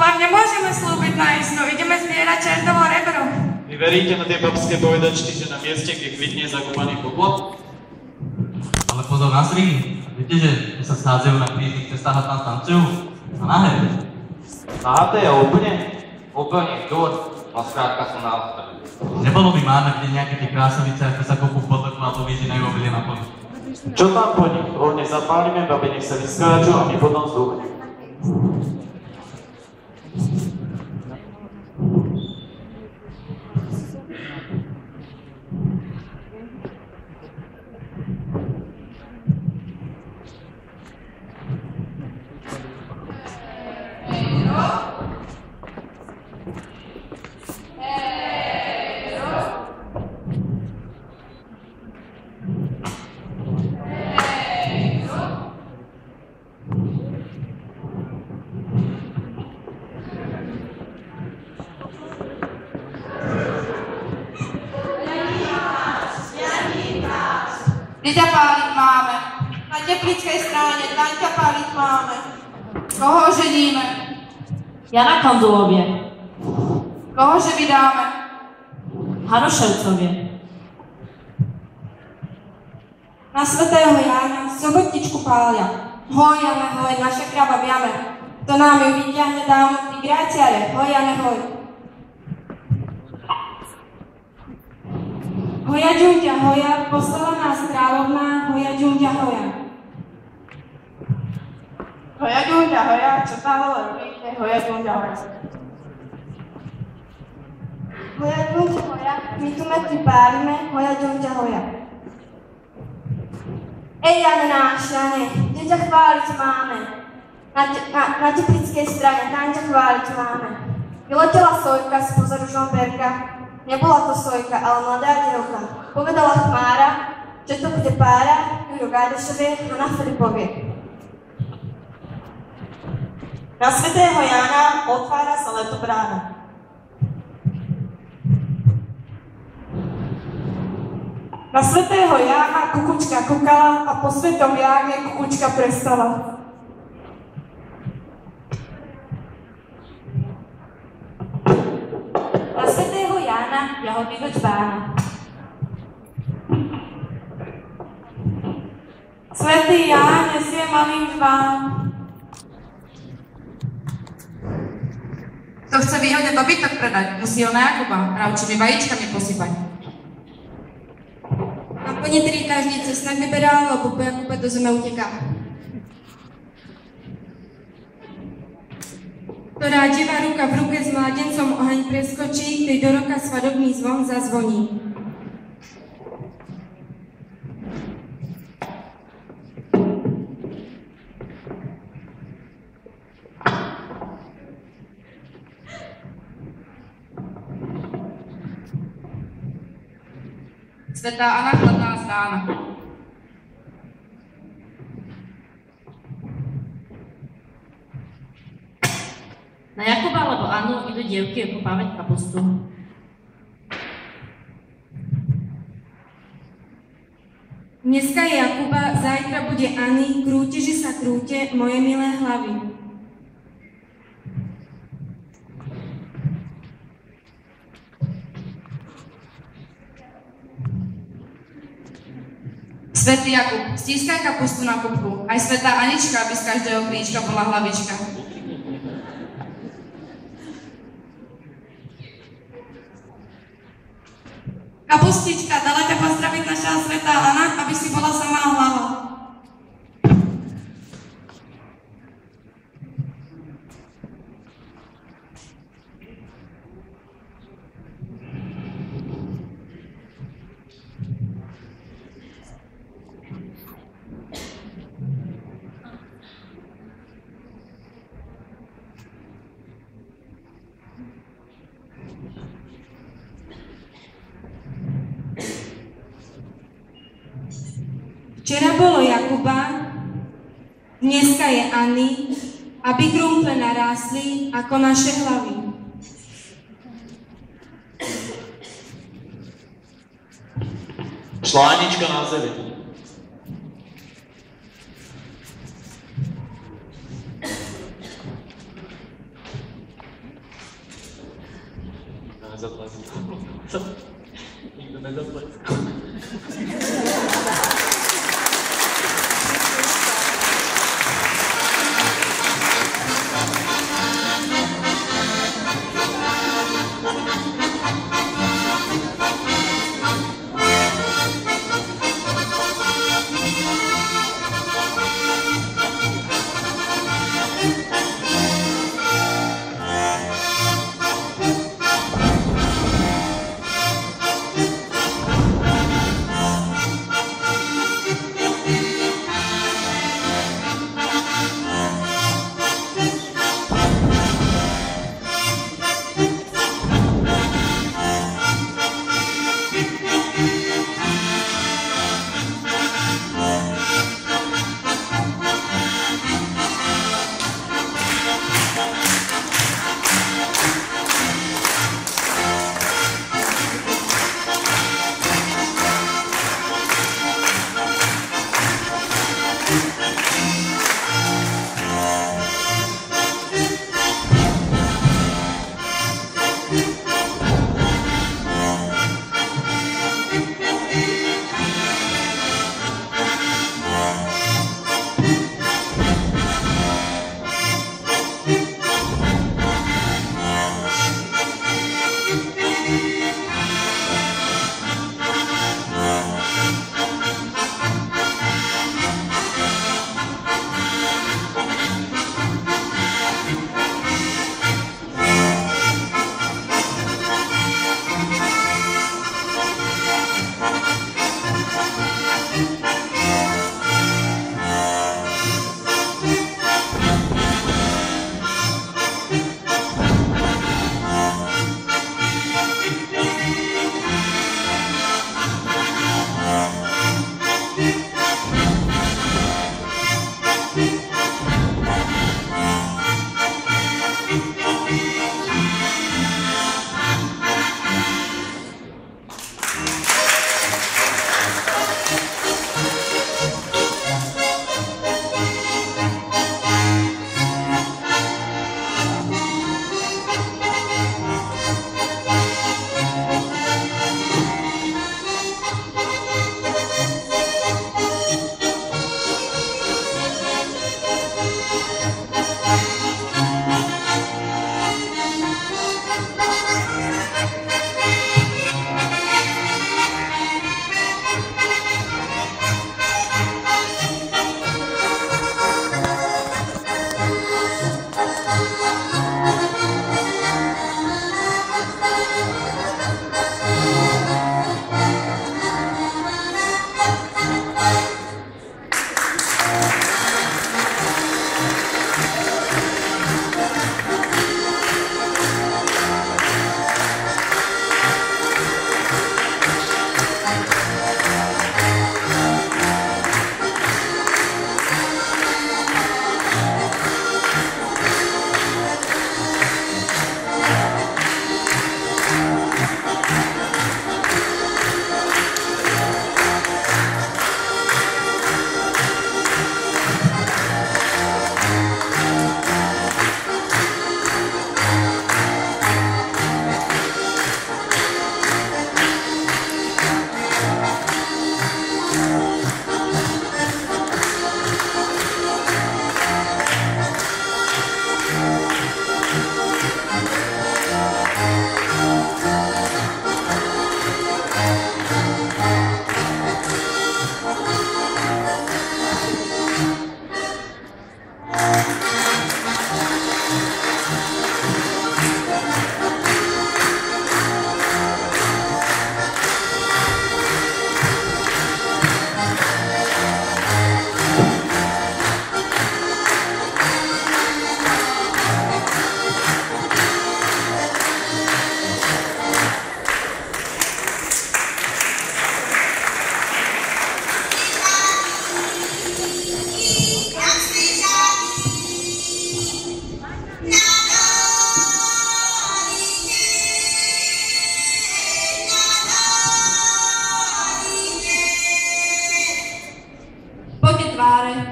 Ale nemôžeme slúbiť na isto, ideme zbierať čertovo rebro. Vy veríte na tie babské povedačky, že na mieste, kde kvitne zakopaný poklop? Ale pozor na strihy. Viete, že sa schádzajú na kríznych cestách a tam tancujú? A nahé. Nahaté je úplne? Úplne, dur. No skrátka som na ostrove. Nebolo by márne vidieť nejaké tie krásavice, ako sa kopú v potoku a povyzinajú obilie na plný. Čo tam po nich? Ohne zapálime, babi nech sa vyskáču a my potom zdúchneme. Kde ťa páliť máme? Na Teplickej strane, tam ťa páliť máme. Koho ženíme? Jana Konzulovie. Koho že vydáme? Haroševcovie. Na svätého Jána sobotničku pália. Hoj, Jane, hoj, naša krava v jame. To nám ju vyťahne dámu, ty gráciare, hoj, Jane, hoj. Hoja ďunťa, hoja, poslala nás kráľovná, hoja ďunťa, hoja. Hoja ďunťa, hoja, čo tam robíte, hoja ďunťa, hoja. Hoja ďunťa, hoja, my tu metri pálime, hoja ďunťa, hoja. Ej, Jane náš, Jane, kde ťa chváliť máme? Na Teplickej strane, tam ťa chváliť máme. Vyletela sojka spoza Ružomberka. Nebola to sojka, ale mladá dievka. Povedala chmára, že to bude pára, Juro Gájdešovie a na Filipovie. Na svätého Jána otvára sa leto brána. Na svätého Jána kukučka kukala a po svetom Jáne kukučka prestala. Na svätého Jána jahodného čbána. Svätý Ján nesie malý čbán. Kto chce výhodne dobytok predať, musí ho na Jakuba mravčími vajíčkami posypať. A po netrí tážnice snad neberá, lebo po Jakuba do zeme uteká. Ktorá divá ruka v ruke s mládencom oheň preskočí, tej do roka svadobný zvon zazvoní. Svätá Anna, chladná stána. Na Jakuba alebo Anu idú dievky okopávať kapustu. Dneska je Jakuba, zajtra bude Ani, krúte, že sa krúte, moje milé hlavy. Svätý Jakub, stískaj kapustu na pupku. Aj svätá Anička, aby z každého kríčka bola hlavička. Kapustička, dala ťa pozdraviť naša svätá Anna, aby si bola samá hlava. Včera bolo Jakuba, dneska je Ani, aby krumple narástli ako naše hlavy. Šla Anička na zemi. nezatleskal. Nikto nezatleskal.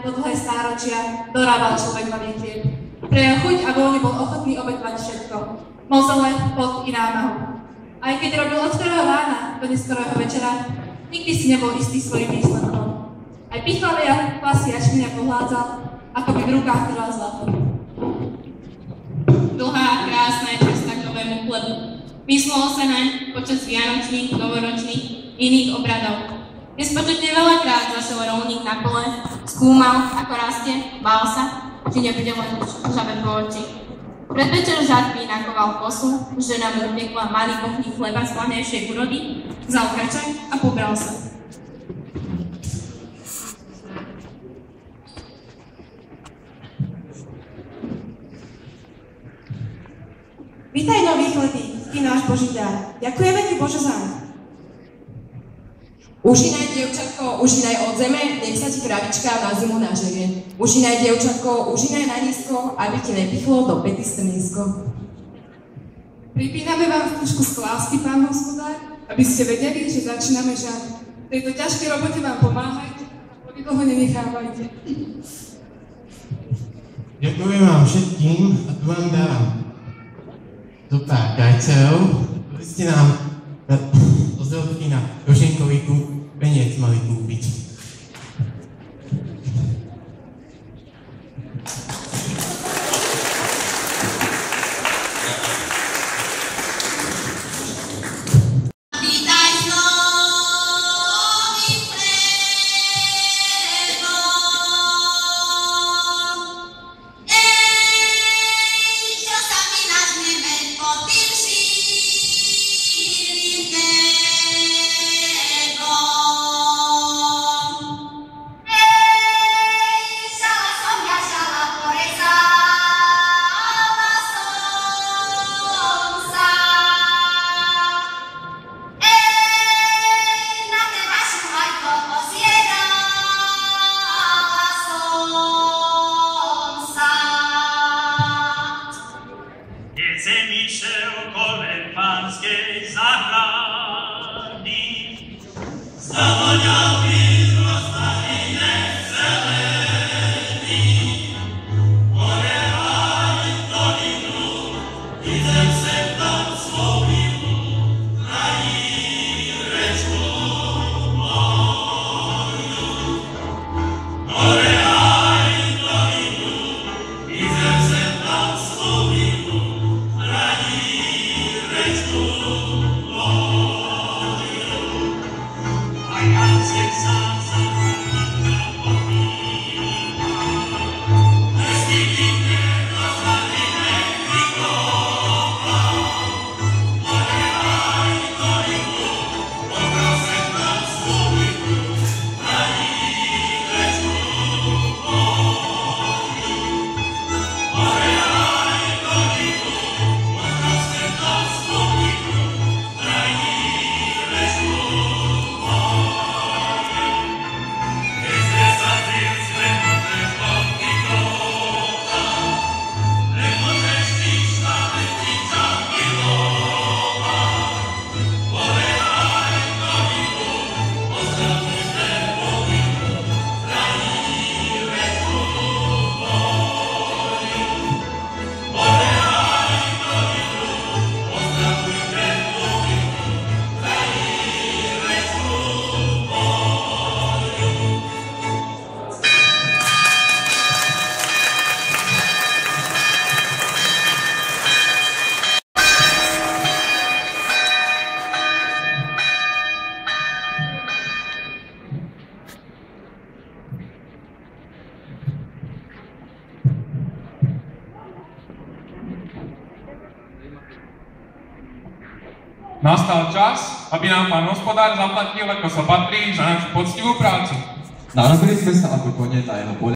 po dlhé stáročia dorábal človek nový chlieb. Pre jeho chuť a vôľu bol ochotný obetovať všetko. Mozole, pot i námahu. Aj keď robil od skorého rána do neskorého večera, nikdy si nebol istý svojim výsledkom. Aj pichlavé vlasy jačmenia pohládzal, ako by v rukách trval zlato. Dlhá, krásna je cesta k novému chlebu. Myslelo sa naň počas vianočných, novoročných, iných obradov. Nespočetne veľakrát zašiel rolník na pole, skúmal, ako rastie, bál sa, či nebude len žabe po oči. Predvečer žatby nakoval kosu, žena mu upiekla malý bochník chleba z planejšej úrody, vzal krčak a pobral sa. Vítaj, nový chlebík, ty náš Boží dar. Ďakujeme ti, Bože, za ne. Užínaj, dievčatko, užínaj od zeme, nech sa ti kravička na zimu nažerie. Užínaj, dievčatko, užínaj na nízko, aby ti nepichlo do päty strnízko. Pripíname vám v tušku z lásky, pán hospodár, aby ste vedeli, že začíname žať. V tejto ťažkej robote vám pomáhajte a nikoho nenechávajte. Ďakujem vám všetkým a tu vám dávam do pár kajcov, aby ste nám ozdobky na Roženkový peniec mali kúpiť. Nastal čas, aby nám pán hospodár zaplatil, ako sa patrí, za našu poctivú prácu. Narodili sme sa ako kone na jeho poli.